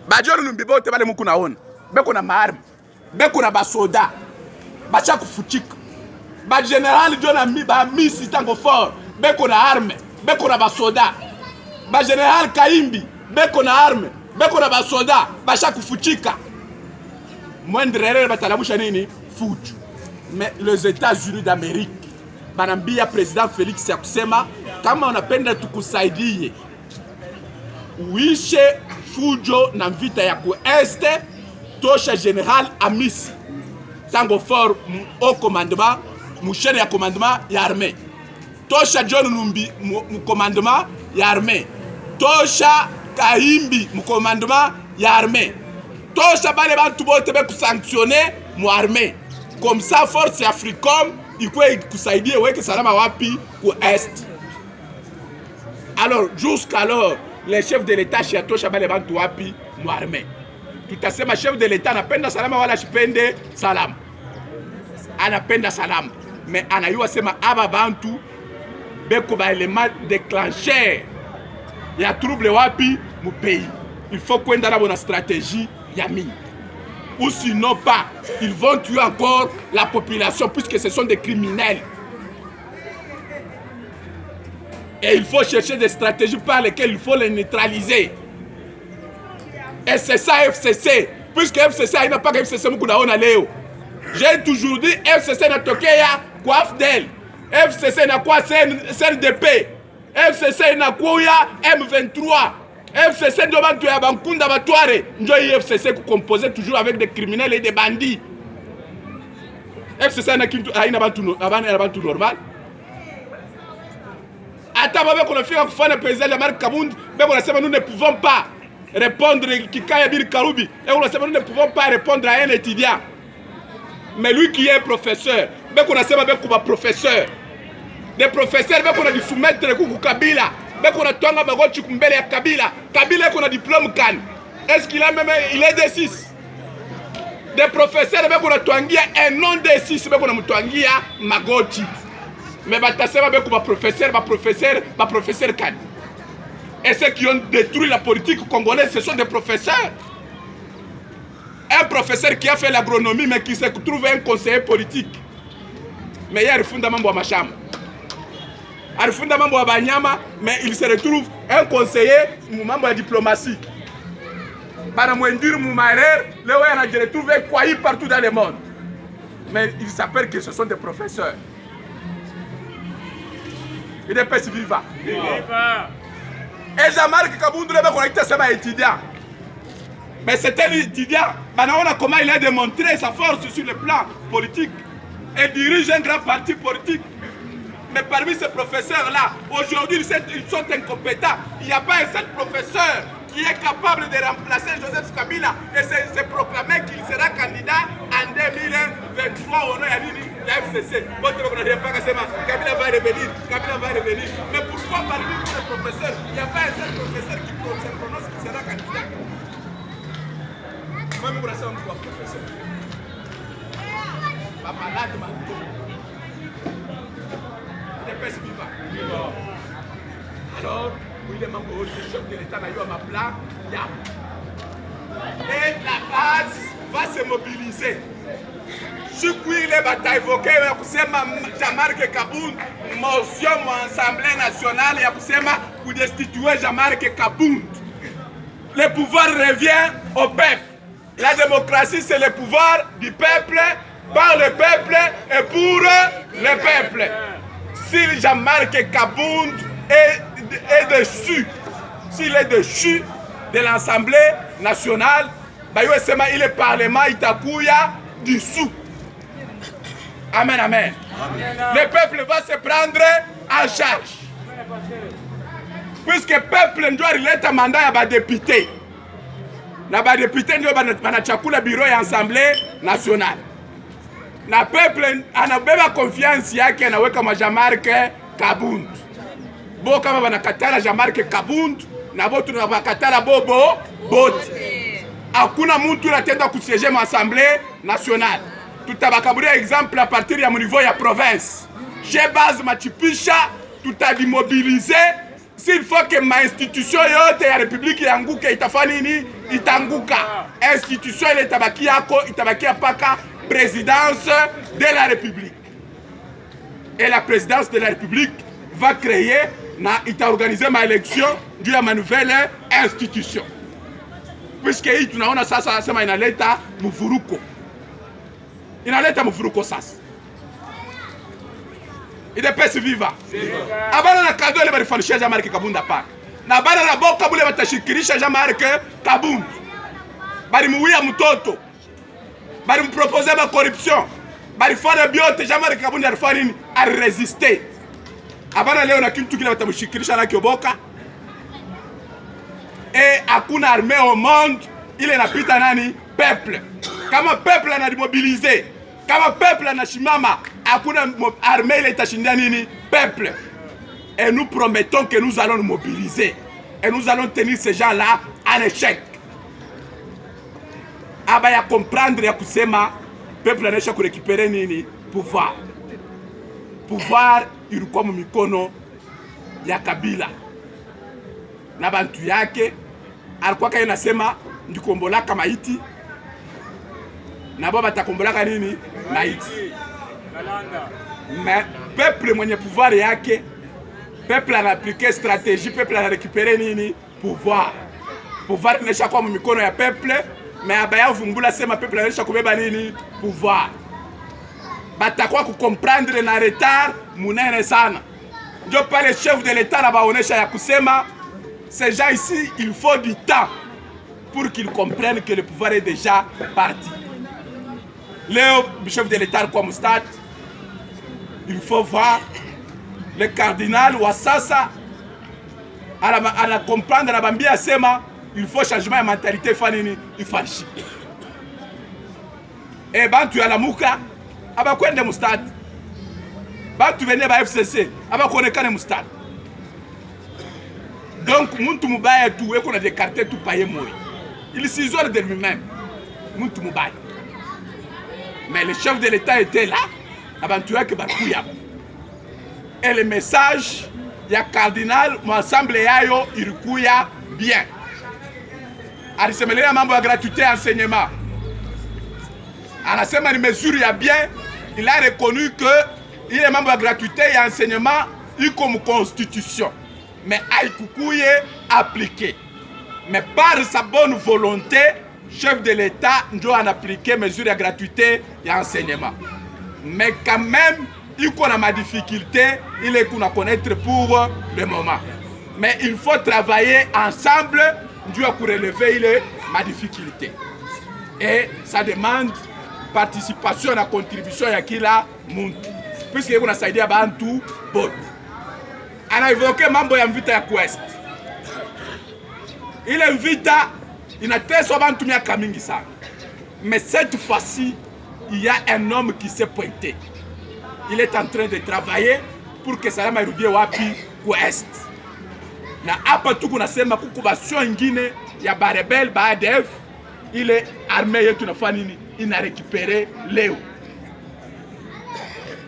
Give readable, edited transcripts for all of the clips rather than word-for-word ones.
Bajoro numbibote bale muku naona. Beko na maarme. Beko na basoda. Bacha kufuchika. Ba general John mi ba misi tango fort. Beko na arme. Beko na basoda. Ba general Kaimbi. Beko na arme. Beko na basoda. Bacha kufuchika. Moindre erreur batalabusha nini? Fuchu. Mais les États-Unis d'Amérique banambia président Félix ya kusema kama unapenda tukusaidie uishe fujo na vita ya kueste, tosha General Amisi tango fort au commandement mouchene ya commandement ya armée, tosha John Numbi mu commandement ya armée, tosha Kahimbi mu commandement ya armée, tosha bale bantu bote be kusanctionner mu armée. Comme ça, force Africom, il faut kusaidia weke salama wapi ku est. Alors, jusqu'alors, les chefs de l'État shiatosha bale bantu wapi mu armée. Tutasema chef de l'État anapenda salama wala shipende salama. Anapenda salama. Mais anayua sema aba bantu beko ba element déclencheur ya trouble wapi mu pays. Il faut kwenda na bona stratégie ya mingi. Ou sinon pas, ils vont tuer encore la population puisque ce sont des criminels. Et il faut chercher des stratégies par lesquelles il faut les neutraliser. Et c'est ça FCC. Puisque FCC, il n'a pas que FCC Moukouna Léo. J'ai toujours dit FCC n'a toqué ya quoi FDL. FCC n'a quoi CNDP. FCC n'a quoi ya M23. FCC ndio bantu ya bankunda batware, ndio FCC composé toujours avec des criminels et des bandits. FCC na kintu haina bantu abana bantu normal. Ata babe kuna fika kufanya président de Marc Kabund, beko nasema nous ne pouvons pas répondre Kikaya Bil Karubi. Et on nasema nous ne pouvons pas répondre à un étudiant. Mais lui qui est professeur, beko nasema beko ba professeur. Des professeurs beko na di soumettre ku Kabila. Beko na twanga bagochi kumbele ya Kabila. Kabila eko na diplôme kan. Est-ce qu'il a même il est D6? Des professeurs beko na twangia un non D6 beko na mtwangia magochi. Mais batasema beko ba professeur kan. Et ceux qui ont détruit la politique congolaise, ce sont des professeurs. Un professeur qui a fait l'agronomie mais qui se trouve un conseiller politique. Mais il y a refunda mambo wa mashamba. Alifunda mambo ya banyama, mais il se retrouve un conseiller mu mambo ya diplomatie. Bana mwendir mu marer, le on a retrouvé quoi partout dans le monde. Mais il s'appelle que ce sont des professeurs. Et des personnes vivants. Et Jean-Marc Kabundu le connecté c'est un étudiant. Mais c'est un étudiant, bana on a comment il a démontré sa force sur le plan politique et dirige un grand parti politique. Mais parmi ces professeurs-là, aujourd'hui, ils sont incompétents. Il n'y a pas un seul professeur qui est capable de remplacer Joseph Kabila et se proclamer qu'il sera candidat en 2023 au nom de la FCC. Kabila va revenir, Kabila va revenir. Mais pourquoi parmi ces professeurs, il n'y a pas un seul professeur qui se prononce qu'il sera candidat? Moi-même, je suis un professeur. Papa, là, tu m'as dit. Alors, il est membre du chef de l'État, et la base va se mobiliser. Ce qu'il est évoqué, c'est Jean-Marc Kabund, motion de l'Assemblée nationale, pour destituer Jean-Marc Kabund. Le pouvoir revient au peuple. La démocratie, c'est le pouvoir du peuple, par le peuple et pour le peuple. Si Jean-Marc Kabund est dessus, s'il est dessus de l'Assemblée nationale, il est parlement Itakuya dissous. Amen, amen. Le peuple va se prendre en charge. Puisque le peuple doit relater un mandat à des députés. Les députés doivent le bureau de l'Assemblée nationale. Le peuple a confiance yake anaweka Jean-Marc Kabund. Bo kama wanakatala Jean-Marc Kabund na bo tunakatala bobo boti. Hakuna mtu anatenda kusiéger ma Assemblée nationale. Tutabakaburia exemple à partir ya niveau ya province. J'ai base machipisha tutadimobiliser s'il faut que ma institution yote ya République yanguke, itafanya nini? Itanguka. Institution ile itabaki yako, itabakia paka présidence de la République. Et la présidence de la République va créer na itaorganiser ma élection juu ya ma nouvelle institution. Puisque hii tunaona sasa sema inaleta mvuruko. Inaleta mvuruko sasa. Idepesi viva. Abana na kado ile balifanisha Jean-Marc Kabunda pa. Na bana na boka bule batashikirisha Jean-Marc Kabunda. Balimuwia mtoto. Balimpropose ma corruption. Balifanya biote Jean-Marc Kabunda alifanya nini? Aliresiste. Abana leo na kitu kile batamshikirisha na kioboka. Et hakuna armée au monde ile inapita nani? Peuple. Kama peuple anadimobilize, kama peuple anashimama, hakuna armée ile itashindia nini? Peuple. Et nous promettons que nous allons nous mobiliser. Et nous allons tenir ces gens-là en échec. Aba ya comprendre ya kusema peuple anaisha kurekipere nini? Pouvoir. Pouvoir ilikuwa mikono ya Kabila na bantu yake. Alikuwa kaya nasema ndikombolaka maiti na baba takombolaka nini? Maiti. Mais peuple mwenye pouvoir yake, peuple anaplike stratégie, peuple anarekipere nini? Pouvoir. Pouvoir inaisha kwa mikono ya peuple, mais abaya vumbula sema peuple anaisha kubeba nini? Pouvoir. Batakuwa kukomprendre na retard munene sana. Ndio pale chef de l'État na baonesha ya kusema ces gens ici, il faut du temps pour qu'ils comprennent que le pouvoir est déjà parti. Le chef de l'État comme stade, il faut voir le cardinal Wasasa à la comprendre la bambia sema il faut changement de mentalité fanini ifashi. Et bantu ya la muka abakwende mu stade. Bantu venye ba FCC abakonekane mu stade. Donc muntu mubaya tu eko na décarter tout paye moi. Il s'isole de lui-même. Muntu mubaya. Mais le chef de l'État était là. Abantuya ke bakuya. Et le message ya cardinal ensemble yayo ilikuya bien. Alisemelea mambo ya gratuité enseignement. Anasema ni mesure ya bien. Il a reconnu que il est membre de gratuité et enseignement il comme constitution. Mais Aïkoukouye appliqué. Mais par sa bonne volonté, chef de l'État doit appliquer mesures de gratuité et enseignement. Mais quand même, il connaît ma difficulté, il est qu'on a connaître pour le moment. Mais il faut travailler ensemble, Dieu pour relever ma difficulté. Et ça demande participation et contribution à qui là monte. Puisque on a saisi à Bantu, bon. On a évoqué mambo ya mvita ya Quest. Ile mvita inateswa bantu miaka mingi sana. Mais cette fois-ci, il y a un homme qui s'est pointé. Il est en train de travailler pour que salama irudie wapi Quest. Na hapa tu kunasema kukubasio ingine ya barebel ba ADF ile armée yetu nafanya nini ina récupérer leo.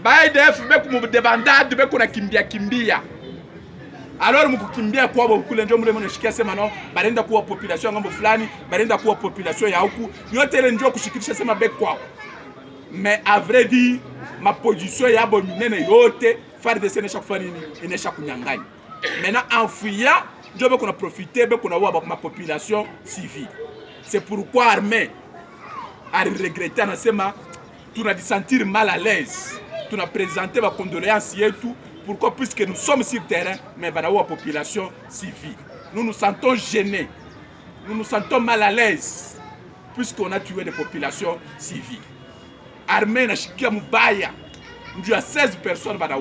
Ba ADF beku mudebandade beku na kimbia. Alors mukukimbia kwa kule ndio mule mnashikia sema no barenda kuwa population ngambo fulani barenda kuwa population ya huku yote ile ndio kushikisha sema bek kwao. Mais à vrai dire ma position ya bominene yote FARDC ne chaque fois nini inesha kunyanganya. Maintenant en fuyant ndio beko na profiter beko na wa ma population civile. C'est pourquoi armée a regretté na sema tuna sentir mal à l'aise. Tuna présenter ma condoléances yetu. Pourquoi? Puisque nous sommes sur le terrain, mais dans la population civile. Nous nous sentons gênés. Nous nous sentons mal à l'aise. Puisqu'on a tué des populations civiles. Armée na shikia mubaya. Nous avons 16 personnes dans la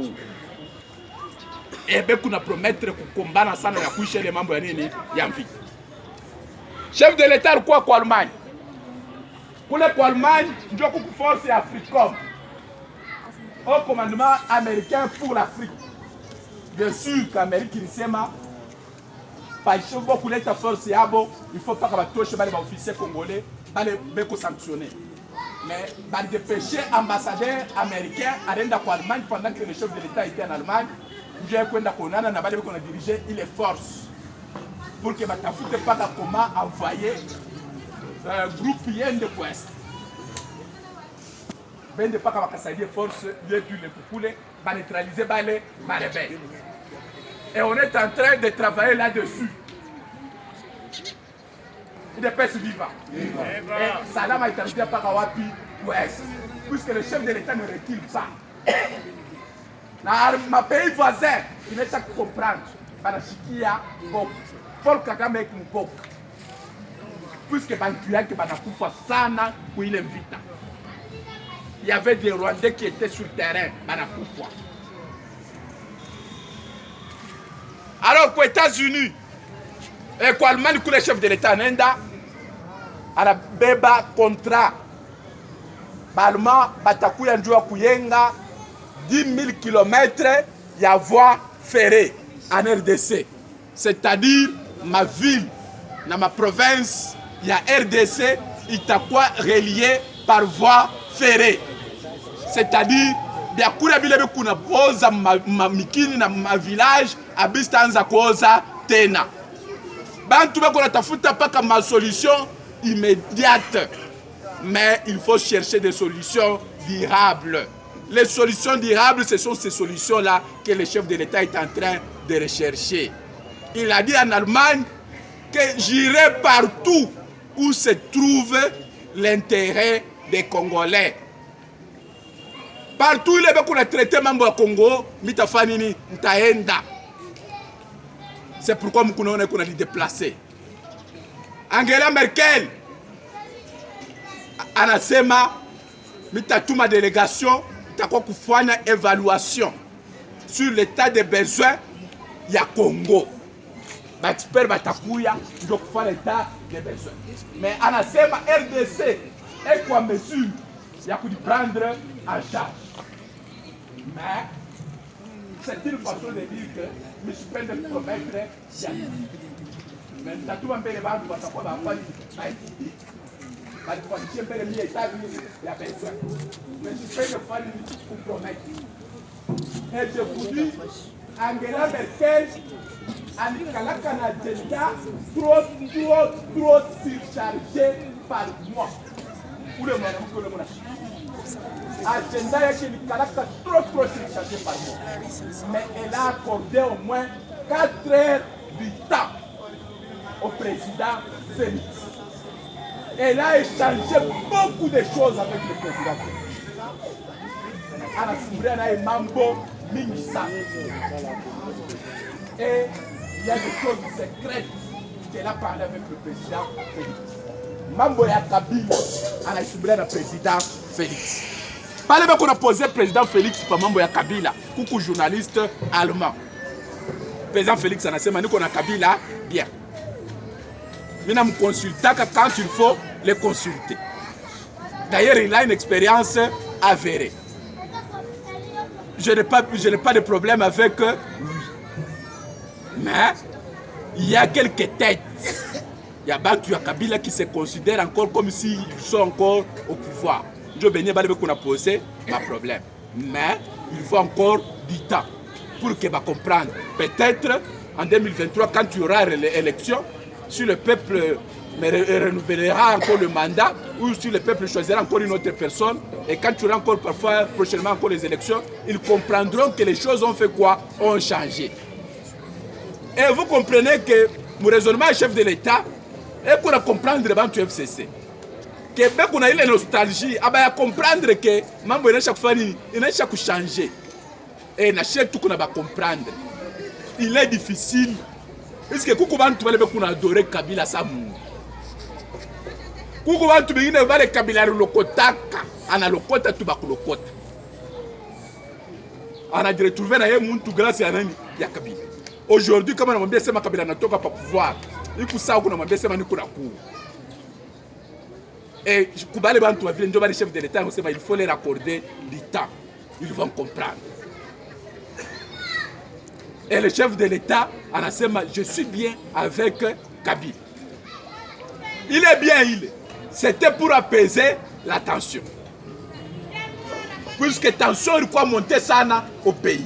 Et bien qu'on a promettre qu'on combat ensemble et coucher les membres de vie. Chef de l'État, quoi pour l'Allemagne? Pour l'Allemagne, nous avons une force africaine. Au commandement américain pour l'Afrique. Bien sûr qu'Amérique inasema paisho beaucoup kuleta force yabo, il faut pas que batoshe bale ba officiers congolais bale beko sanctionner. Mais bale dépêcher ambassadeur américain à renda kwa Allemagne pendant que le chef de l'État était en Allemagne j'ai kwenda konana na bale biko na diriger il est force pour que batafute paka comment envoyer groupe yende kwest bende paka bakasaidie force yetu le kukule ba neutraliser bale rebelle. Et on est en train de travailler là-dessus. Des pères vivants. Et Saddam a établi par Awapi ouest, puisque le chef de l'État ne recule pas. Dans ma pays voisin, il ne sait comprendre. Banashikia, Paul Kagame est un gok. Puisque Bantuya qui banakufa sana pour il invite. Il y avait des Rwandais qui étaient sur le terrain, banakufa. Alors qu'aux États-Unis, et qu'au Allemagne, que le chef de l'État Nenda, à la beba contrat, Balma, Batakuya Njua Kuyenga, 10 000 km, il y a voie ferrée en RDC. C'est-à-dire, ma ville, dans ma province, il y a RDC, Itakwa relié par voie ferrée. C'est-à-dire, il y a kuna bile kuna poza mikini na ma village abistanza koza tena. Bantu bako na tafuta paka ma solution immédiate. Mais il faut chercher des solutions durables. Les solutions durables, ce sont ces solutions-là que le chef de l'État est en train de rechercher. Il a dit en Allemagne que j'irai partout où se trouve l'intérêt des Congolais. Partout il est qu'on a traité mambo à Congo, mitafanini ntaenda. C'est pourquoi nous qu'on a déplacé. Angela Merkel anasema mitatuma délégation itakuwa kufanya évaluation sur l'état des besoins ya Congo. L'expert batakuya ndio kufanya l'état des besoins. Mais anasema RDC est quoi mesure ya prendre en charge. Mais c'est une façon de dire que je suis prêt de promettre mais tu vas me faire mais je suis prêt de faire pour promettre. Et je vous dis, Angela Merkel a une agenda trop surchargé par mois. Pour le moment, agenda yake ni caractère trop surchargé par mois. Mais elle a accordé au moins 4 heures du temps au président Félix. Elle a échangé beaucoup de choses avec le président Félix. Elle a soulevé un mambo minisa. Et il y a des choses secrètes qu'elle a parlé avec le président Félix. Mambo ya Kabila, elle a soulevé le président Félix. Parlez qu'on a posé le président Félix par Mambo ya Kabila, coucou journaliste allemand. Le président Félix a dit qu'on a Kabila bien. Maintenant, me consulter quand il faut les consulter. D'ailleurs, il a une expérience avérée. Je n'ai pas de problème avec lui. Mais il y a quelques têtes. Il y a Bantu ya Kabila qui se considèrent encore comme s'ils sont encore au pouvoir. Je bénis qu'on a posé ma problème. Mais il faut encore du temps pour que va comprendre. Peut-être en 2023, quand il y aura l'élection, si le peuple renouvellera encore le mandat ou si le peuple choisira encore une autre personne, et quand il y aura encore parfois prochainement encore les élections, ils comprendront que les choses ont fait quoi? Ont changé. Et vous comprenez que mon raisonnement chef de l'État est pour comprendre le FCC. Que qu'on a eu la nostalgie, à comprendre que mambo il chaque fois il a chaque changer. Et na chaque tout qu'on va comprendre. Il est difficile. Est-ce que coucou bantu bale qu'on adoré Kabila Samu. Coucou bantu bingine bale Kabila lokotaka, ana lokota tu bakulokota. Ana dire trouver na yeye muntu grâce ya nani ya Kabila. Aujourd'hui kama namwambia sema Kabila natoka pa pouvoir. Ikusa kuna mwambia sema niko na kuu. Et Koubale Bantou a vu le chef de l'État, il faut leur accorder du temps. Ils vont comprendre. Et le chef de l'État, Anasema, je suis bien avec Kabila. Il est bien, il est. C'était pour apaiser la tension. Puisque la tension, il faut monter ça au pays.